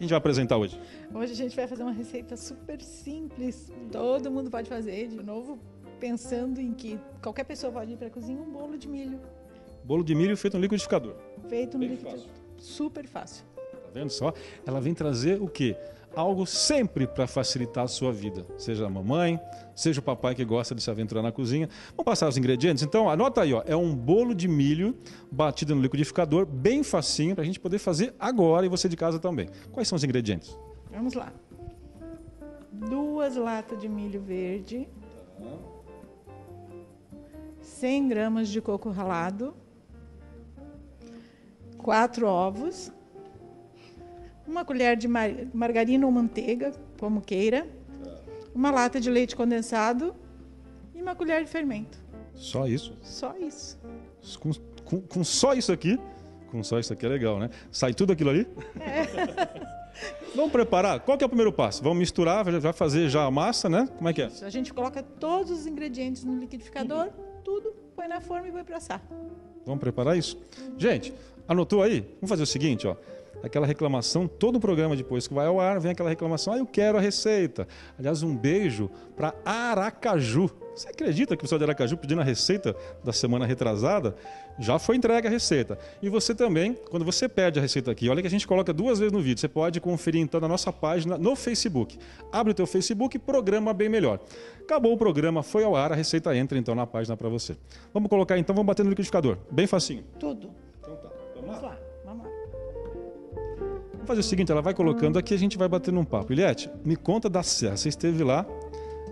gente vai apresentar hoje? Hoje a gente vai fazer uma receita super simples, todo mundo pode fazer, de novo, pensando em que qualquer pessoa pode ir para a cozinha, um bolo de milho. Bolo de milho feito no liquidificador. Feito no Bem liquidificador. Super fácil. Tá vendo só? Ela vem trazer o quê? Algo sempre para facilitar a sua vida. Seja a mamãe, seja o papai que gosta de se aventurar na cozinha. Vamos passar os ingredientes? Então, anota aí, ó. É um bolo de milho batido no liquidificador, bem facinho, para a gente poder fazer agora e você de casa também. Quais são os ingredientes? Vamos lá. 2 latas de milho verde. 100 gramas de coco ralado. 4 ovos. 1 colher de margarina ou manteiga, como queira. 1 lata de leite condensado e 1 colher de fermento. Só isso? Só isso. Com só isso aqui? Com só isso aqui é legal, né? Sai tudo aquilo ali? Vamos preparar? Qual que é o primeiro passo? Vamos misturar, vai fazer já a massa, né? Como é que é? A gente coloca todos os ingredientes no liquidificador, tudo, põe na forma e vai para assar. Vamos preparar isso? Gente, anotou aí? Vamos fazer o seguinte, ó. Aquela reclamação, todo o programa depois que vai ao ar, vem aquela reclamação, eu quero a receita. Aliás, um beijo para Aracaju. Você acredita que o pessoal de Aracaju pedindo a receita da semana retrasada? Já foi entregue a receita. E você também, quando você pede a receita aqui, olha que a gente coloca 2 vezes no vídeo, você pode conferir então na nossa página no Facebook. Abre o teu Facebook, Programa Bem Melhor. Acabou o programa, foi ao ar, a receita entra então na página para você. Vamos colocar então, vamos bater no liquidificador, bem facinho. Tudo. Então tá, Vamos lá. Vamos lá. Vamos fazer o seguinte, ela vai colocando aqui, a gente vai batendo um papo. Eliette, me conta da serra, você esteve lá,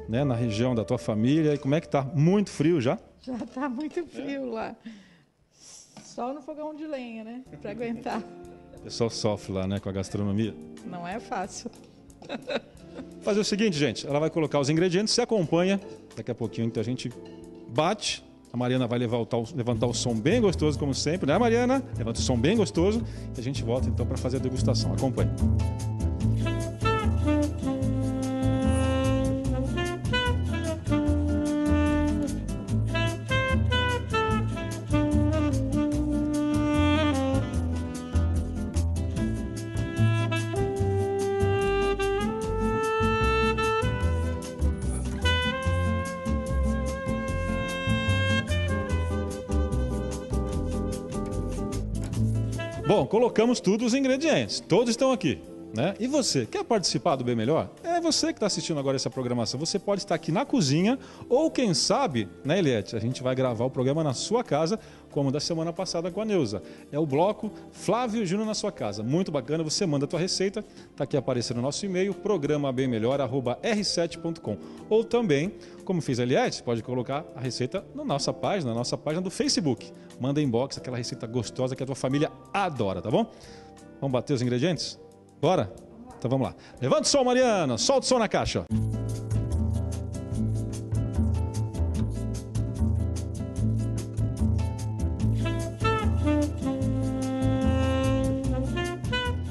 né, na região da tua família, e como é que tá? Muito frio já? Já está muito frio lá. Só no fogão de lenha, né? Para aguentar. O pessoal sofre lá, né, com a gastronomia. Não é fácil. Vou fazer o seguinte, gente, ela vai colocar os ingredientes, se acompanha, daqui a pouquinho então a gente bate. A Mariana vai levantar o som bem gostoso, como sempre, né, Mariana? Levanta o som bem gostoso e a gente volta então para fazer a degustação. Acompanhe. Bom, colocamos todos os ingredientes, todos estão aqui, né? E você, quer participar do Bem Melhor? É você que está assistindo agora essa programação, você pode estar aqui na cozinha ou quem sabe, né, Eliette, a gente vai gravar o programa na sua casa, como da semana passada com a Neuza. É o bloco Flávio Júnior na sua casa, muito bacana, você manda a tua receita, está aqui aparecendo o nosso e-mail, programabemmelhor@r7.com. Ou também, como fez a Eliette, pode colocar a receita na nossa página do Facebook. Manda inbox, aquela receita gostosa que a tua família adora, tá bom? Vamos bater os ingredientes? Bora? Então vamos lá. Levanta o som, Mariana. Solta o som na caixa.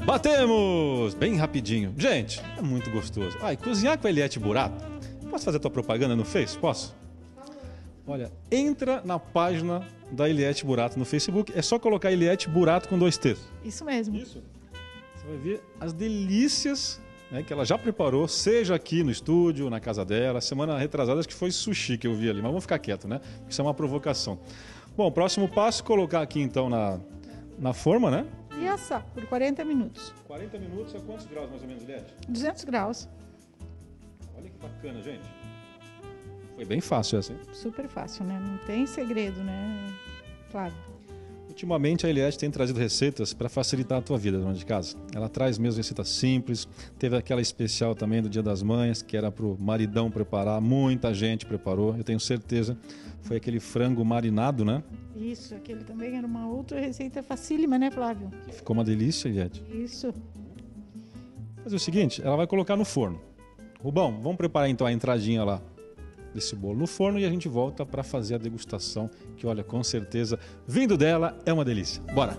Batemos! Bem rapidinho. Gente, é muito gostoso. Ah, e cozinhar com a Eliette Burato. Posso fazer a tua propaganda no Face? Posso? Olha, entra na página da Eliette Burato no Facebook. É só colocar Eliette Burato com 2 T's. Isso mesmo. Isso. Você vai ver as delícias, né, que ela já preparou, seja aqui no estúdio, na casa dela. Semana retrasada acho que foi sushi que eu vi ali, mas vamos ficar quieto, né? Isso é uma provocação. Bom, próximo passo, colocar aqui então na forma, né? E assar por 40 minutos. 40 minutos a quantos graus mais ou menos, Eliette? 200 graus. Olha que bacana, gente. Foi bem fácil essa, hein? Super fácil, né? Não tem segredo, né? Claro. Ultimamente a Eliette tem trazido receitas para facilitar a tua vida, dona de casa. Ela traz mesmo receitas simples. Teve aquela especial também do Dia das Mães, que era para o maridão preparar. Muita gente preparou, eu tenho certeza. Foi aquele frango marinado, né? Isso, aquele também era uma outra receita facílima, né, Flávio? Que ficou uma delícia, Eliette. Isso. Vou fazer o seguinte, ela vai colocar no forno. Rubão, vamos preparar então a entradinha lá desse bolo no forno e a gente volta para fazer a degustação, que olha, com certeza, vindo dela, é uma delícia. Bora!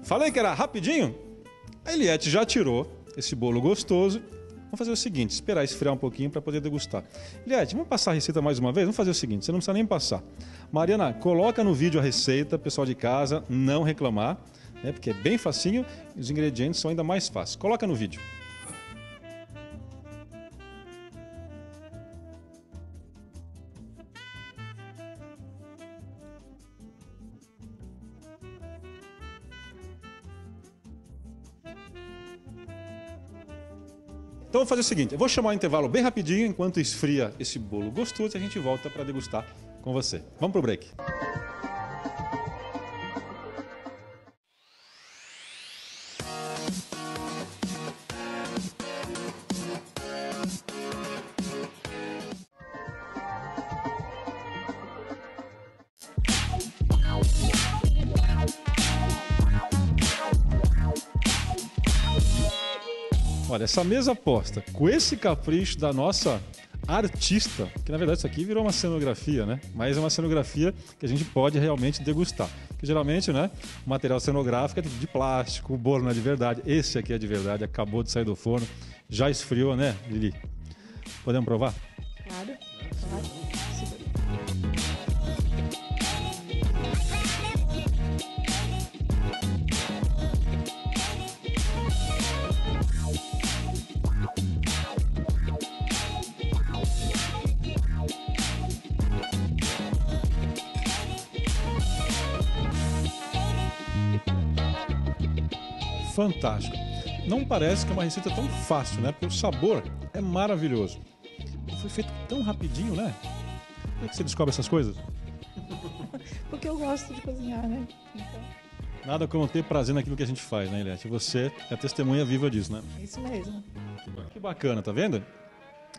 Falei que era rapidinho? A Eliette já tirou esse bolo gostoso. Vamos fazer o seguinte, esperar esfriar um pouquinho para poder degustar. Eliette, vamos passar a receita mais uma vez? Vamos fazer o seguinte, você não precisa nem passar. Mariana, coloca no vídeo a receita, pessoal de casa, não reclamar, né, porque é bem facinho e os ingredientes são ainda mais fáceis. Coloca no vídeo. Então, vou fazer o seguinte, eu vou chamar um intervalo bem rapidinho, enquanto esfria esse bolo gostoso, e a gente volta para degustar com você. Vamos pro break. Olha, essa mesa posta com esse capricho da nossa artista, que na verdade isso aqui virou uma cenografia, né? Mas é uma cenografia que a gente pode realmente degustar. Porque geralmente, né, o material cenográfico é de plástico, o bolo não é de verdade. Esse aqui é de verdade, acabou de sair do forno, já esfriou, né, Lili? Podemos provar? Claro, claro. Fantástico. Não parece que é uma receita tão fácil, né? Porque o sabor é maravilhoso. Foi feito tão rapidinho, né? Como é que você descobre essas coisas? Porque eu gosto de cozinhar, né? Então, Nada como ter prazer naquilo que a gente faz, né, Eliette? Você é a testemunha viva disso, né? é isso mesmo. Que bacana, tá vendo?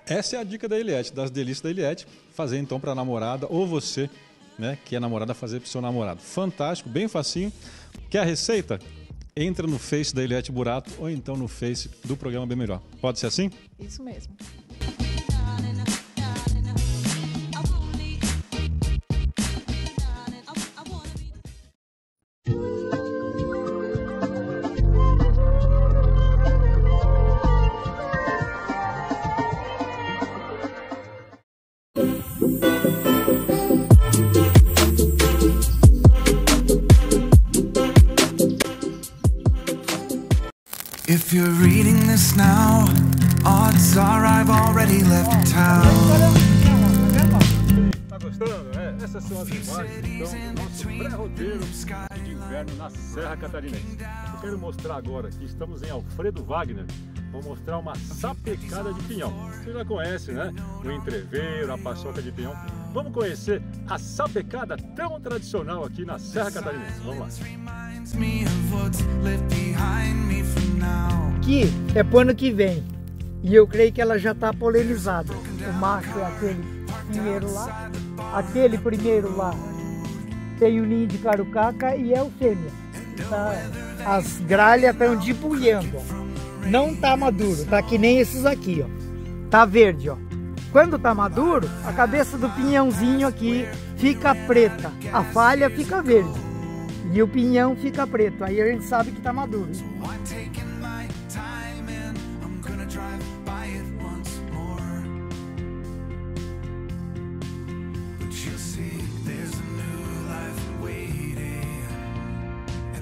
Essa é a dica da Eliette, das delícias da Eliette. Fazer então para a namorada ou você, né, que é namorada, fazer para o seu namorado. Fantástico, bem facinho. Quer a receita? Entra no Face da Eliette Burato ou então no Face do programa Bem Melhor. Pode ser assim? Isso mesmo. If you're reading this now, odds are I've already left town. Tá gostando, né? Essas são as imagens, então, do nosso pré-roteiro de inverno na Serra Catarinense. Eu quero mostrar agora que estamos em Alfredo Wagner. Vou mostrar uma sapecada de pinhão. Você já conhece, né? O entreveiro, a paçoca de pinhão. Vamos conhecer a sapecada tão tradicional aqui na Serra Catarinense. Vamos lá. Aqui é pro ano que vem. E eu creio que ela já está polinizada. O macho é aquele primeiro lá. Aquele primeiro lá tem o ninho de carucaca e é o fêmea. Tá, as gralhas estão debulhando. Não tá maduro, tá que nem esses aqui, ó. Tá verde, ó. Quando tá maduro, a cabeça do pinhãozinho aqui fica preta. A falha fica verde. E o pinhão fica preto. Aí a gente sabe que tá maduro.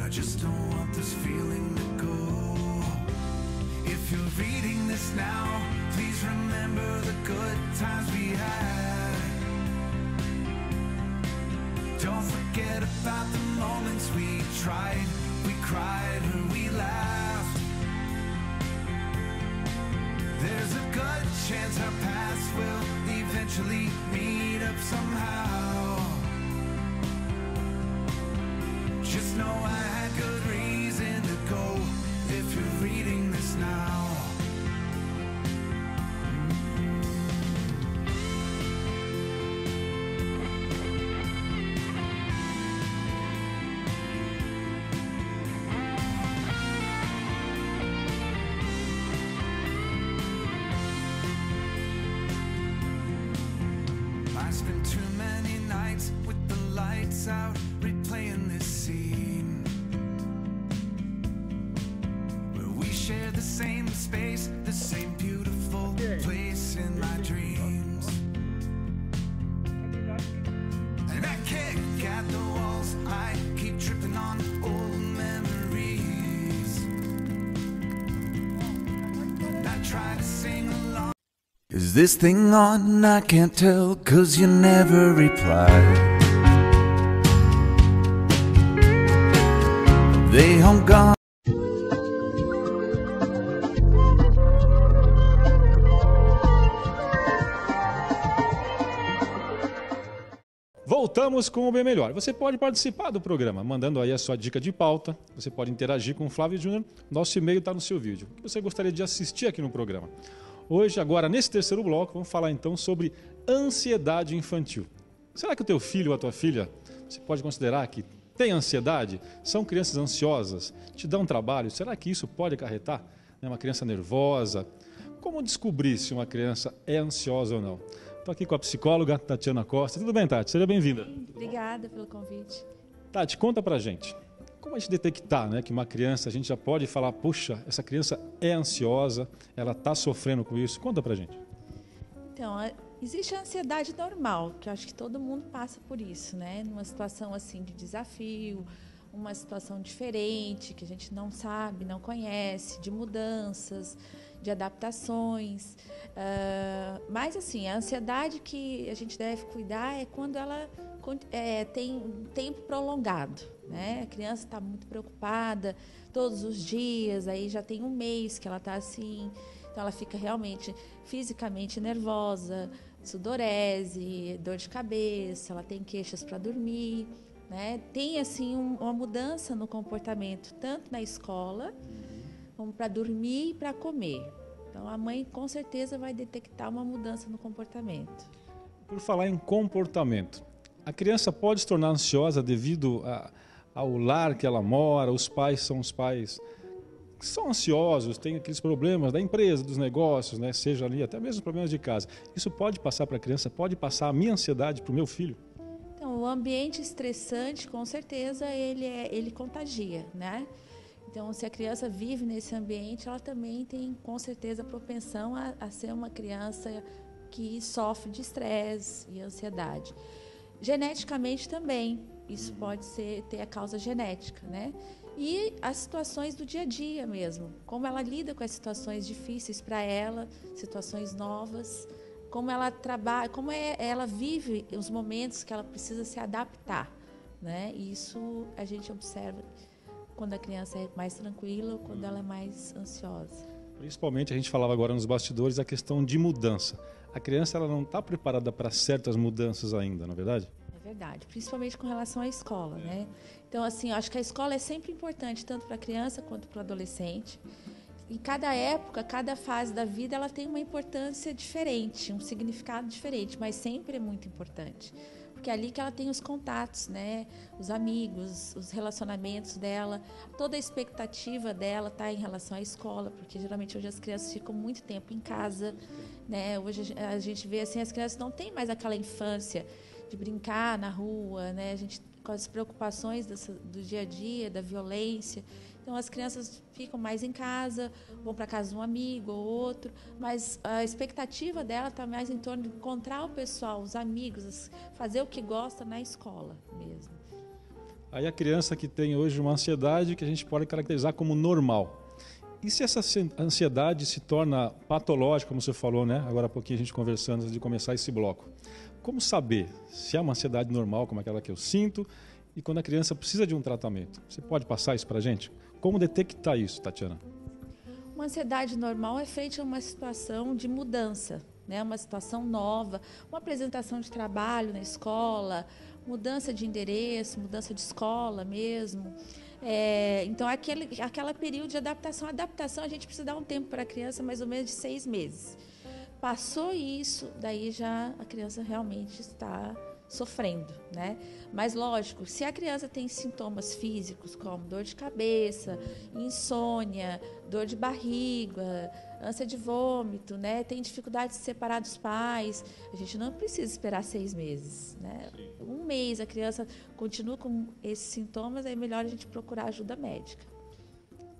Just don't want this feeling to go. If you're reading this now, please remember the good times we had. Don't forget about the moments we tried, we cried, or we laughed. There's a good chance our paths will eventually meet up somehow. Just know I had good reason to go if you're reading this now. I spent too many nights with the lights out, replaying this scene where we same space, the same beautiful place in my dreams. And I kick at the walls, I keep tripping on old memories. And I try to sing along. Is this thing on? I can't tell, 'cause you never reply. They hung gone. Voltamos com o Bem Melhor. Você pode participar do programa, mandando aí a sua dica de pauta. Você pode interagir com o Flávio Júnior. Nosso e-mail está no seu vídeo. O que você gostaria de assistir aqui no programa? Hoje, agora, nesse terceiro bloco, vamos falar então sobre ansiedade infantil. Será que o teu filho ou a tua filha, você pode considerar que tem ansiedade? São crianças ansiosas? Te dão trabalho? Será que isso pode acarretar uma criança nervosa? Como descobrir se uma criança é ansiosa ou não? Estou aqui com a psicóloga Tatiana Costa. Tudo bem, Tati? Seja bem-vinda. Obrigada pelo convite. Tati, conta pra gente. Como a gente detectar, que uma criança, a gente já pode falar, puxa, essa criança é ansiosa, ela está sofrendo com isso? Conta pra gente. Então, existe a ansiedade normal, que eu acho que todo mundo passa por isso, né? Numa situação assim de desafio, uma situação diferente, que a gente não sabe, não conhece, de mudanças, de adaptações. Mas, assim, a ansiedade que a gente deve cuidar é quando ela tem um tempo prolongado, né? A criança está muito preocupada todos os dias, aí já tem um mês que ela está assim, então ela fica realmente fisicamente nervosa, sudorese, dor de cabeça, ela tem queixas para dormir, né? Tem assim uma mudança no comportamento, tanto na escola, como para dormir e para comer. Então a mãe com certeza vai detectar uma mudança no comportamento. Por falar em comportamento, a criança pode se tornar ansiosa devido ao lar que ela mora, os pais são que são ansiosos, têm aqueles problemas da empresa, dos negócios, né? Seja ali até mesmo problemas de casa. Isso pode passar para a criança, pode passar a minha ansiedade para o meu filho? Então, o ambiente estressante, com certeza, ele contagia, né? Então, se a criança vive nesse ambiente, ela também tem, com certeza, a propensão a ser uma criança que sofre de estresse e ansiedade. Geneticamente também, isso pode ter a causa genética, né? E as situações do dia a dia mesmo, como ela lida com as situações difíceis para ela, situações novas, como ela trabalha, como ela vive os momentos que ela precisa se adaptar, né? E isso a gente observa quando a criança é mais tranquila ou quando ela é mais ansiosa. Principalmente, a gente falava agora nos bastidores, a questão de mudança. A criança ela não está preparada para certas mudanças ainda, não é verdade? É verdade, principalmente com relação à escola, né? Então, assim, eu acho que a escola é sempre importante, tanto para a criança quanto para o adolescente. Em cada época, cada fase da vida, ela tem uma importância diferente, um significado diferente, mas sempre é muito importante. Porque é ali que ela tem os contatos, né? Os amigos, os relacionamentos dela, toda a expectativa dela está em relação à escola, porque geralmente hoje as crianças ficam muito tempo em casa, né? Hoje a gente vê assim, as crianças não têm mais aquela infância de brincar na rua, né? A gente com as preocupações do dia a dia, da violência. Então, as crianças ficam mais em casa, vão para casa de um amigo ou outro, mas a expectativa dela está mais em torno de encontrar o pessoal, os amigos, fazer o que gosta na escola mesmo. Aí a criança que tem hoje uma ansiedade que a gente pode caracterizar como normal. E se essa ansiedade se torna patológica, como você falou, né? Agora há pouquinho a gente conversando antes de começar esse bloco. Como saber se é uma ansiedade normal, como aquela que eu sinto, e quando a criança precisa de um tratamento? Você pode passar isso para a gente? Como detectar isso, Tatiana? Uma ansiedade normal é frente a uma situação de mudança, né? Uma situação nova, uma apresentação de trabalho na escola, mudança de endereço, mudança de escola mesmo. Então, aquela período de adaptação. A adaptação, a gente precisa dar um tempo para a criança, mais ou menos de 6 meses. Passou isso, daí já a criança realmente está sofrendo, né? Mas, lógico, se a criança tem sintomas físicos como dor de cabeça, insônia, dor de barriga, ânsia de vômito, né? Tem dificuldade de se separar dos pais, a gente não precisa esperar 6 meses, né? 1 mês a criança continua com esses sintomas, é melhor a gente procurar ajuda médica.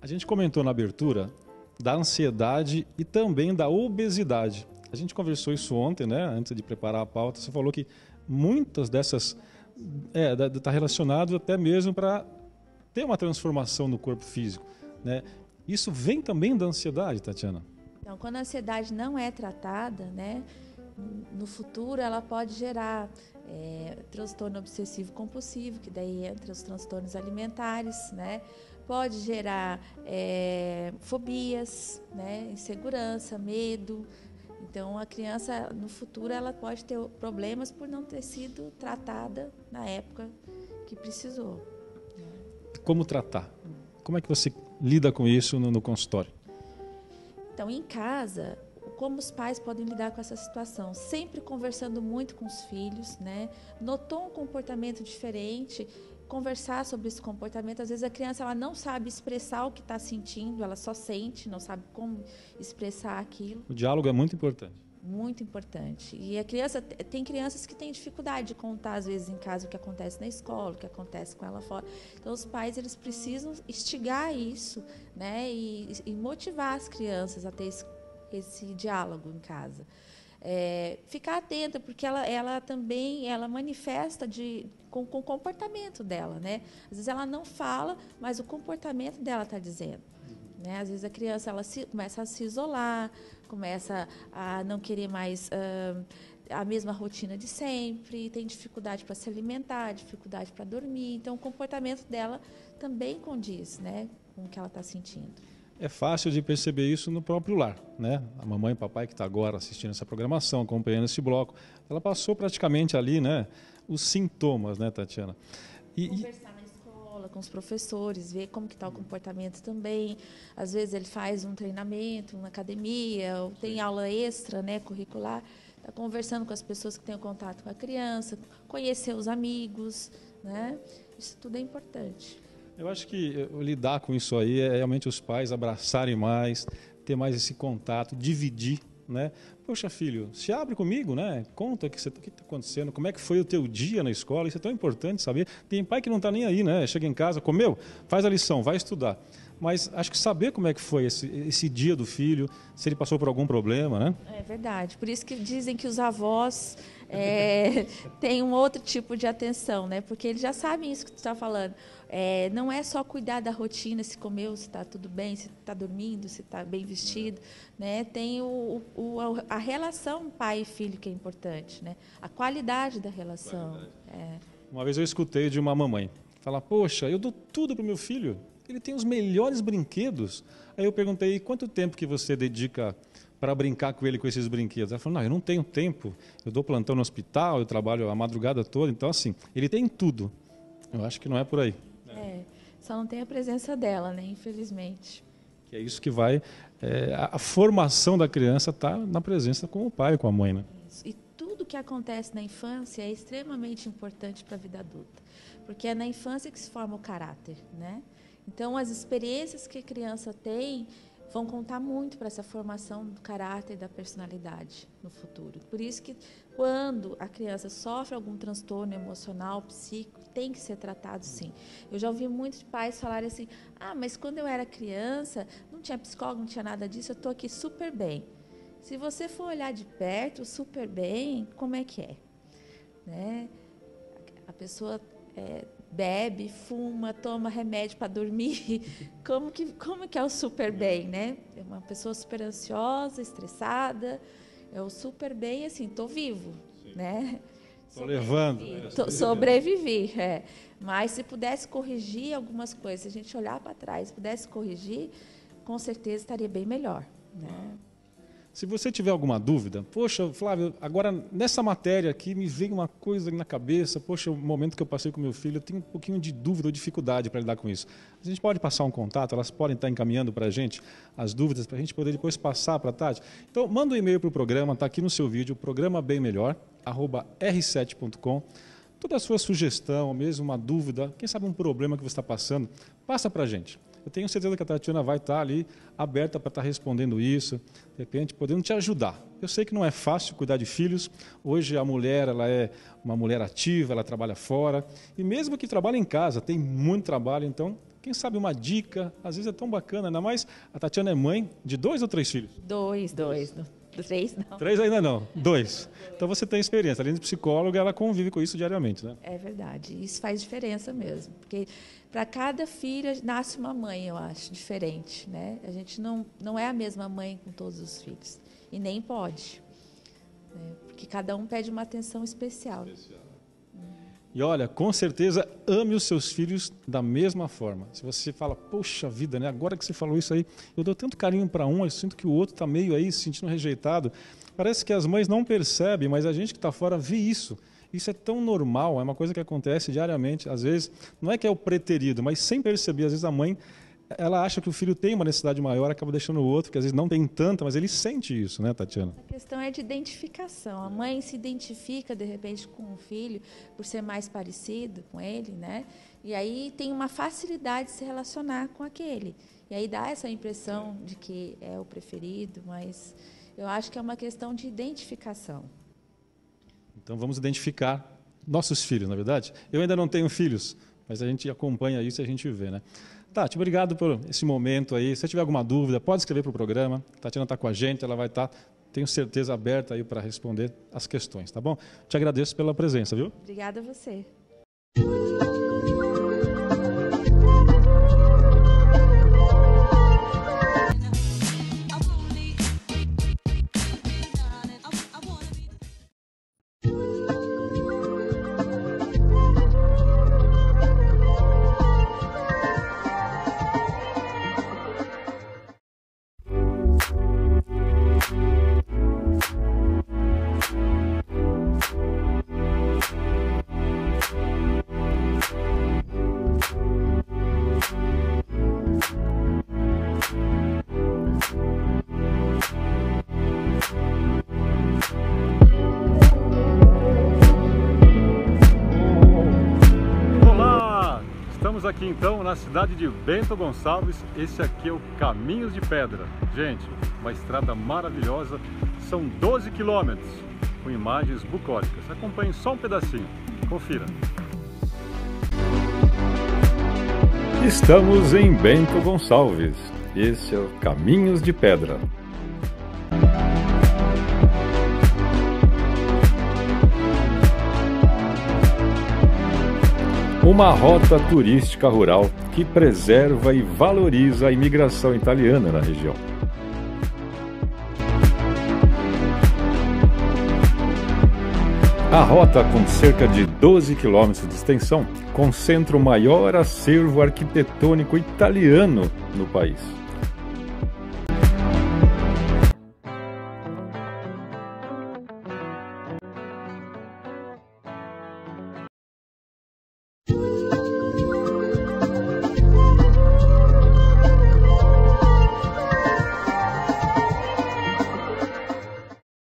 A gente comentou na abertura da ansiedade e também da obesidade. A gente conversou isso ontem, né, antes de preparar a pauta. Você falou que muitas dessas está relacionado até mesmo para ter uma transformação no corpo físico, né? Isso vem também da ansiedade, Tatiana? Então, quando a ansiedade não é tratada, né, no futuro ela pode gerar transtorno obsessivo compulsivo, que daí entra os transtornos alimentares, né? Pode gerar fobias, né, insegurança, medo. Então, a criança, no futuro, ela pode ter problemas por não ter sido tratada na época que precisou. Como tratar? Como é que você lida com isso no consultório? Então, em casa, como os pais podem lidar com essa situação? Sempre conversando muito com os filhos, né? Notou um comportamento diferente, conversar sobre esse comportamento. Às vezes a criança ela não sabe expressar o que está sentindo, ela só sente, não sabe como expressar aquilo. O diálogo é muito importante. Muito importante. E a criança, tem crianças que têm dificuldade de contar, às vezes, em casa, o que acontece na escola, o que acontece com ela fora. Então, os pais, eles precisam instigar isso, né? E motivar as crianças a ter esse diálogo em casa. Ficar atenta, porque ela também manifesta com o comportamento dela, né? Às vezes ela não fala, mas o comportamento dela está dizendo. Né? Às vezes a criança começa a se isolar, começa a não querer mais a mesma rotina de sempre, tem dificuldade para se alimentar, dificuldade para dormir. Então, o comportamento dela também condiz, né, com o que ela está sentindo. É fácil de perceber isso no próprio lar, né? A mamãe e o papai que está agora assistindo essa programação, acompanhando esse bloco, ela passou praticamente ali, né, os sintomas, né, Tatiana? Conversar na escola com os professores, ver como que está o comportamento também. Às vezes ele faz um treinamento na academia, ou tem aula extra, né, curricular. Está conversando com as pessoas que têm contato com a criança, conhecer os amigos, né? Isso tudo é importante. Eu acho que lidar com isso aí é realmente os pais abraçarem mais, ter mais esse contato, dividir, né? Poxa, filho, se abre comigo, né? Conta o que está acontecendo, como é que foi o teu dia na escola, isso é tão importante saber. Tem pai que não está nem aí, né? Chega em casa, comeu, faz a lição, vai estudar. Mas acho que saber como é que foi esse dia do filho, se ele passou por algum problema, né? É verdade. Por isso que dizem que os avós têm um outro tipo de atenção, né? Porque eles já sabem isso que tu está falando. Não é só cuidar da rotina, se comeu, se está tudo bem, se está dormindo, se está bem vestido, né? Tem a relação pai e filho que é importante, né? A qualidade da relação. Uma vez eu escutei de uma mamãe falar: poxa, eu dou tudo para o meu filho. Ele tem os melhores brinquedos. Aí eu perguntei: quanto tempo que você dedica para brincar com ele com esses brinquedos? Ela falou: não, eu não tenho tempo. Eu dou plantão no hospital, eu trabalho a madrugada toda. Então, assim, ele tem tudo. Eu acho que não é por aí. Só não tem a presença dela, né? Infelizmente. Que é isso que vai... a formação da criança está na presença com o pai, com a mãe, né? Isso. E tudo que acontece na infância é extremamente importante para a vida adulta. Porque é na infância que se forma o caráter, né? Então, as experiências que a criança tem vão contar muito para essa formação do caráter e da personalidade no futuro. Por isso que, quando a criança sofre algum transtorno emocional, psíquico, tem que ser tratado, sim. Eu já ouvi muitos pais falarem assim: mas quando eu era criança, não tinha psicólogo, não tinha nada disso, eu estou aqui super bem. Se você for olhar de perto, super bem, como é que é? Né? A pessoa... bebe, fuma, toma remédio para dormir. Como que é o super bem, né? É uma pessoa super ansiosa, estressada. É o super bem, assim, estou vivo, né? Estou levando. Sobrevivi, Mas se pudesse corrigir algumas coisas, se a gente olhar para trás, pudesse corrigir, com certeza estaria bem melhor, né? Se você tiver alguma dúvida, poxa, Flávio, agora nessa matéria aqui me veio uma coisa na cabeça, poxa, o momento que eu passei com meu filho, eu tenho um pouquinho de dúvida ou dificuldade para lidar com isso. A gente pode passar um contato, elas podem estar encaminhando para a gente as dúvidas, para a gente poder depois passar para a Tati. Então, manda um e-mail para o programa, está aqui no seu vídeo, programa bem melhor, @r7.com. Toda a sua sugestão, mesmo uma dúvida, quem sabe um problema que você está passando, passa para a gente. Eu tenho certeza que a Tatiana vai estar ali aberta para estar respondendo isso, de repente podendo te ajudar. Eu sei que não é fácil cuidar de filhos. Hoje a mulher, ela é uma mulher ativa, ela trabalha fora. E mesmo que trabalhe em casa, tem muito trabalho. Então, quem sabe uma dica, às vezes é tão bacana. Ainda mais, a Tatiana é mãe de 2 ou 3 filhos? 2. 3 não. 3 ainda não, 2. Então você tem experiência. Além de psicóloga, ela convive com isso diariamente, né? É verdade. Isso faz diferença mesmo. Porque para cada filho nasce uma mãe, eu acho, diferente, né? A gente não é a mesma mãe com todos os filhos. E nem pode. Né? Porque cada um pede uma atenção especial. E olha, com certeza, ame os seus filhos da mesma forma. Se você fala, poxa vida, né? Agora que você falou isso aí, eu dou tanto carinho para um, eu sinto que o outro está meio aí se sentindo rejeitado. Parece que as mães não percebem, mas a gente que está fora vê isso. Isso é tão normal, é uma coisa que acontece diariamente. Às vezes, não é que é o preterido, mas sem perceber, às vezes a mãe, ela acha que o filho tem uma necessidade maior, acaba deixando o outro, que às vezes não tem tanta, mas ele sente isso, né, Tatiana? A questão é de identificação. A mãe se identifica, de repente, com o filho, por ser mais parecido com ele, né? E aí tem uma facilidade de se relacionar com aquele. E aí dá essa impressão de que é o preferido, mas eu acho que é uma questão de identificação. Então vamos identificar nossos filhos, na verdade. Eu ainda não tenho filhos, mas a gente acompanha isso e a gente vê, né? Tati, obrigado por esse momento aí. Se você tiver alguma dúvida, pode escrever para o programa. A Tatiana está com a gente, ela vai estar, tenho certeza, aberta aí para responder as questões, tá bom? Te agradeço pela presença, viu? Obrigada a você. Aqui então na cidade de Bento Gonçalves. Esse aqui é o Caminhos de Pedra. Gente, uma estrada maravilhosa, são 12 quilômetros com imagens bucólicas. Acompanhe só um pedacinho, confira. Estamos em Bento Gonçalves. Esse é o Caminhos de Pedra. Uma rota turística rural que preserva e valoriza a imigração italiana na região. A rota, com cerca de 12 quilômetros de extensão, concentra o maior acervo arquitetônico italiano no país.